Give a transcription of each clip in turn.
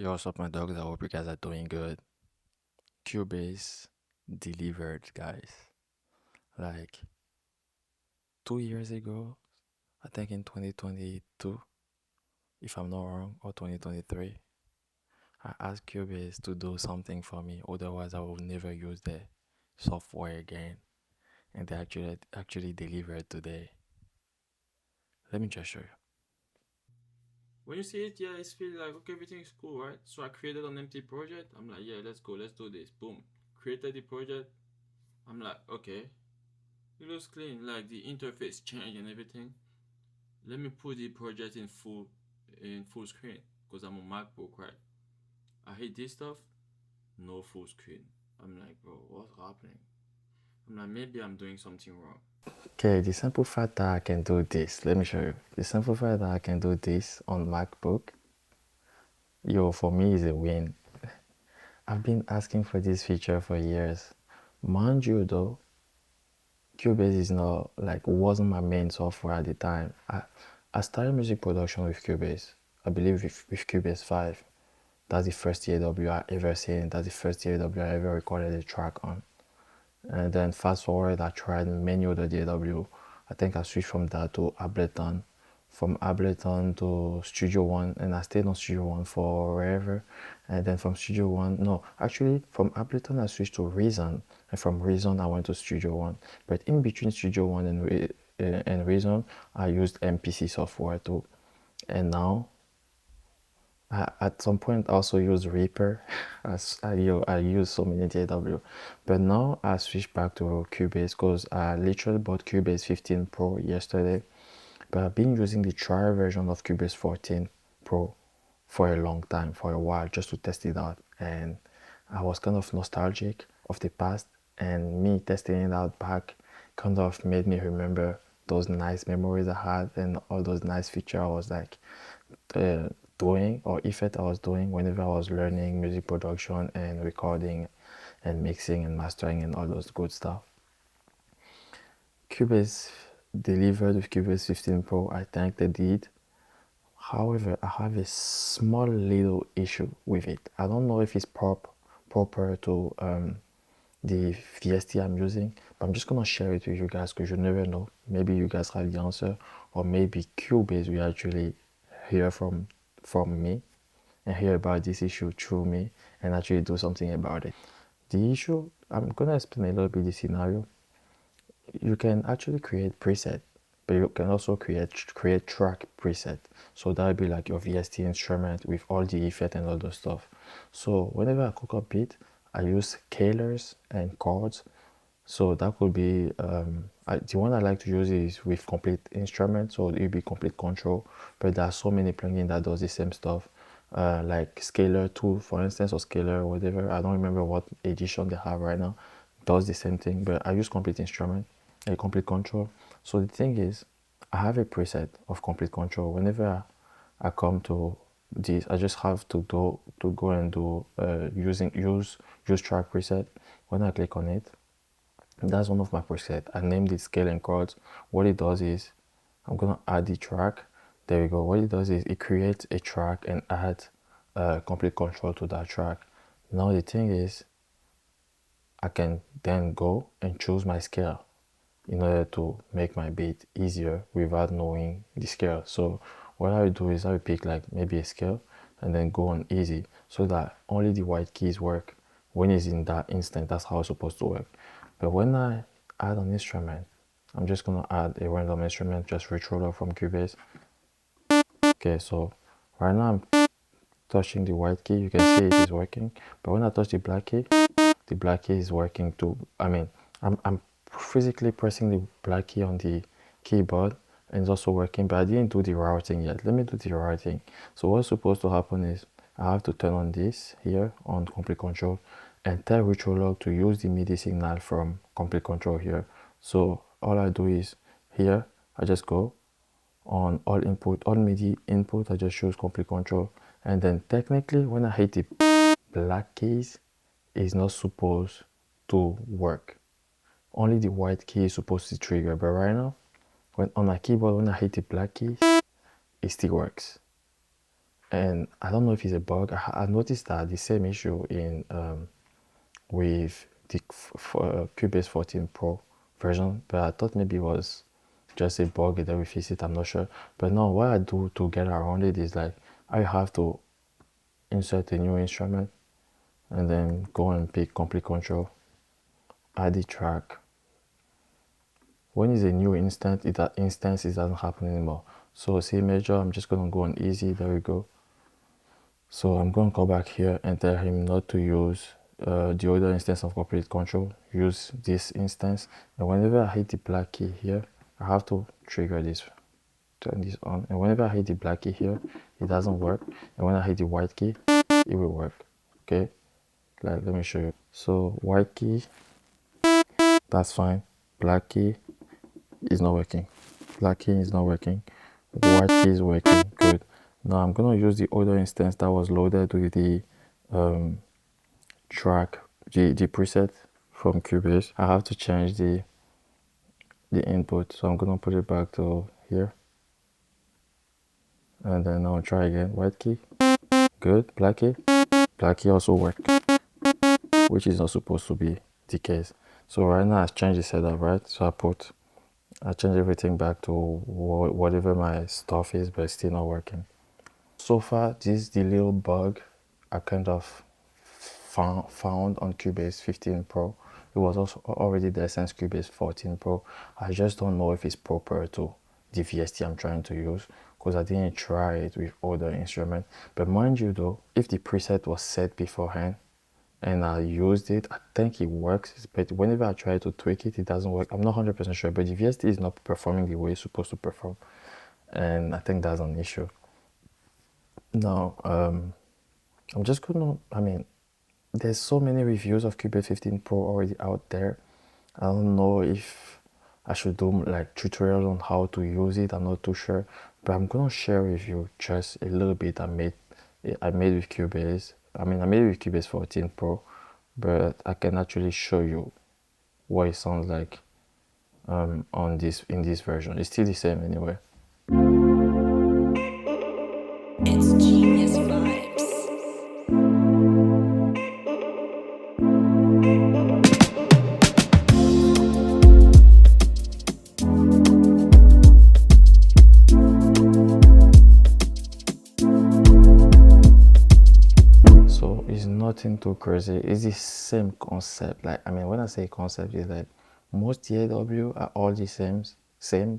Yo, what's up, my dogs? I hope you guys are doing good. Cubase delivered, guys. Like 2 years ago, I think in 2022, if I'm not wrong, or 2023, I asked Cubase to do something for me. Otherwise, I would never use the software again. And they actually delivered today. Let me just show you. When you see it, yeah, it's feel like okay, everything is cool, right? So I created an empty project. I'm like, yeah, let's go, let's do this. Boom, created the project. I'm like, okay, it looks clean, like the interface changed and everything. Let me put the project in full screen because I'm on MacBook, right? I hit this stuff, no full screen. I'm like, bro, what's happening? I'm like, maybe I'm doing something wrong. Okay, the simple fact that I can do this, let me show you. The simple fact that I can do this on MacBook, yo, for me is a win. I've been asking for this feature for years. Mind you though, Cubase is not like wasn't my main software at the time. I started music production with Cubase. I believe with Cubase 5. That's the first DAW I ever seen. That's the first DAW I ever recorded a track on. And then fast forward, I tried many other DAW. I think I switched from that to Ableton, from Ableton to Studio One, and I stayed on Studio One forever. And then from Studio One, no, actually from Ableton I switched to Reason, and from Reason I went to Studio One. But in between Studio One and Reason, I used MPC software too. And now at some point I also use Reaper. I use so many DAW, but now I switched back to Cubase because I literally bought Cubase 15 Pro yesterday, but I've been using the trial version of Cubase 14 Pro for a long time, for a while, just to test it out. And I was kind of nostalgic of the past, and me testing it out back kind of made me remember those nice memories I had and all those nice features I was like uh, doing or effort I was doing whenever I was learning music production and recording and mixing and mastering and all those good stuff. Cubase delivered with Cubase 15 Pro, I think they did. However, I have a small little issue with it. I don't know if it's proper to the VST I'm using, but I'm just gonna share it with you guys because you never know. Maybe you guys have the answer, or maybe Cubase will actually hear from me and hear about this issue through me and actually do something about it. The issue, I'm gonna explain a little bit the scenario. You can actually create preset, but you can also create track preset. So that would be like your VST instrument with all the effect and all the stuff. So whenever I cook up beat, I use scalers and chords. So that could be the one I like to use is with complete instrument, so it will be complete control. But there are so many plugins that does the same stuff, like Scalar 2, for instance, or Scalar, whatever. I don't remember what edition they have right now. Does the same thing, but I use complete instrument, a complete control. So the thing is, I have a preset of complete control. Whenever I come to this, I just have to go and do use track preset. When I click on it, that's one of my presets. I named it scale and chords. What it does is I'm gonna add the track. There we go. What it does is it creates a track and adds complete control to that track. Now the thing is, I can then go and choose my scale in order to make my beat easier without knowing the scale. So what I would do is I would pick like maybe a scale and then go on easy so that only the white keys work when it's in that instant. That's how it's supposed to work. But when I add an instrument, I'm just gonna add a random instrument, just reach roller from Cubase. Okay, so right now I'm touching the white key. You can see it is working. But when I touch the black key is working too. I mean, I'm physically pressing the black key on the keyboard and it's also working, but I didn't do the routing yet. Let me do the routing. So what's supposed to happen is I have to turn on this here on complete control and tell Log to use the MIDI signal from complete control here. So all I do is here, I just go on all input, all MIDI input, I just choose complete control. And then technically when I hit the black keys, it's not supposed to work. Only the white key is supposed to trigger. But right now, when on my keyboard, when I hit the black key, it still works. and I don't know if it's a bug. I noticed that the same issue in with the Cubase 14 Pro version, but I thought maybe it was just a bug that we fix it. I'm not sure. But no, what I do to get around it is like I have to insert a new instrument and then go and pick complete control, add the track. When it's a new instance, it doesn't happen anymore. So C major, I'm just gonna go on easy. There we go. So I'm gonna go back here and tell him not to use the other instance of complete control. Use this instance, and whenever I hit the black key here, I have to trigger this, turn this on. And whenever I hit the black key here, it doesn't work. And when I hit the white key, it will work. Okay, like let me show you. So white key, that's fine. Black key is not working. Black key is not working. White key is working. Good. Now I'm gonna use the other instance that was loaded with the track, the preset from Cubase. I have to change the input, so I'm gonna put it back to here, and then I'll try again. White key, good. Black key also worked, which is not supposed to be the case. So right now I changed the setup, right? So I changed everything back to whatever my stuff is, but it's still not working. So far, this is the little bug I kind of found on Cubase 15 Pro. It was also already there since Cubase 14 Pro. I just don't know if it's proper to the VST I'm trying to use, because I didn't try it with other instruments. But mind you though, if the preset was set beforehand and I used it, I think it works. But whenever I try to tweak it, it doesn't work. I'm not 100% sure, but the VST is not performing the way it's supposed to perform, and I think that's an issue. Now, I'm just gonna, there's so many reviews of Cubase 15 Pro already out there. I don't know if I should do like tutorials on how to use it. I'm not too sure, but I'm gonna share with you just a little bit I made with Cubase. I made it with Cubase 14 Pro, but I can actually show you what it sounds like in this version. It's still the same anyway. It's GeniusVybz. So it's nothing too crazy. It's the same concept. Like when I say concept, it's like most DAW are all the same,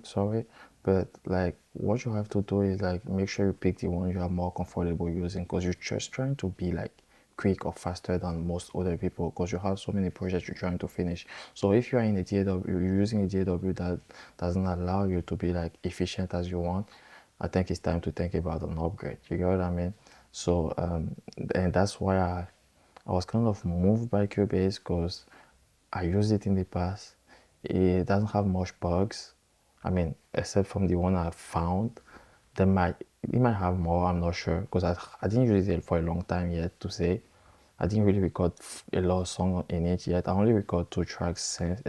sorry, but like what you have to do is like make sure you pick the one you are more comfortable using, because you're just trying to be like quick or faster than most other people, because you have so many projects you're trying to finish. So if you're in a DAW, you're using a DAW that doesn't allow you to be like efficient as you want, I think it's time to think about an upgrade. You get what I mean? So and that's why I was kind of moved by Cubase, because I used it in the past. It doesn't have much bugs, except from the one I found. It might have more, I'm not sure, because I didn't use it for a long time yet to say. I didn't really record a lot of songs in it yet. I only recorded 2 tracks since,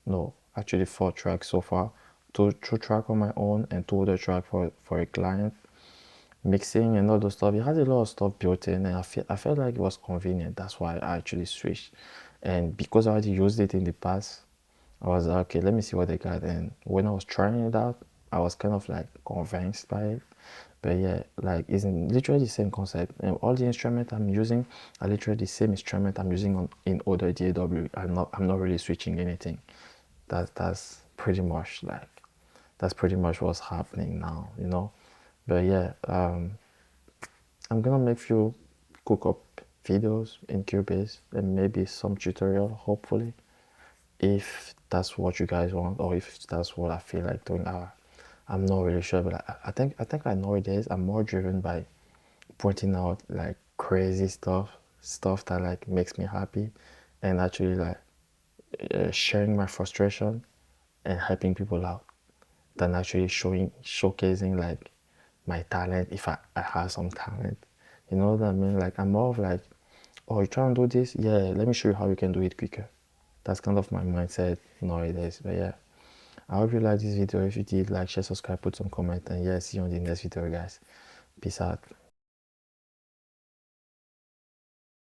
no, actually 4 tracks so far. Two tracks on my own and 2 other tracks for a client. Mixing and all those stuff, it has a lot of stuff built in, and I felt like it was convenient. That's why I actually switched. And because I already used it in the past, I was like, okay, let me see what they got. And when I was trying it out, I was kind of like convinced by it. But yeah, like it's literally the same concept, and all the instruments I'm using are literally the same instrument I'm using in other DAW. I'm not really switching anything. That's pretty much what's happening now, you know. But yeah, I'm gonna make few cook up videos in Cubase and maybe some tutorial, hopefully, if that's what you guys want, or if that's what I feel like doing. I'm not really sure, but I think like nowadays I'm more driven by pointing out like crazy stuff that like makes me happy, and actually like sharing my frustration and helping people out, than actually showcasing like my talent, if I have some talent. You know what I mean? Like I'm more of like, oh, you trying to do this? Yeah, let me show you how you can do it quicker. That's kind of my mindset nowadays. But yeah, I hope you liked this video. If you did, like, share, subscribe, put some comment, and yeah, see you on the next video, guys. Peace out.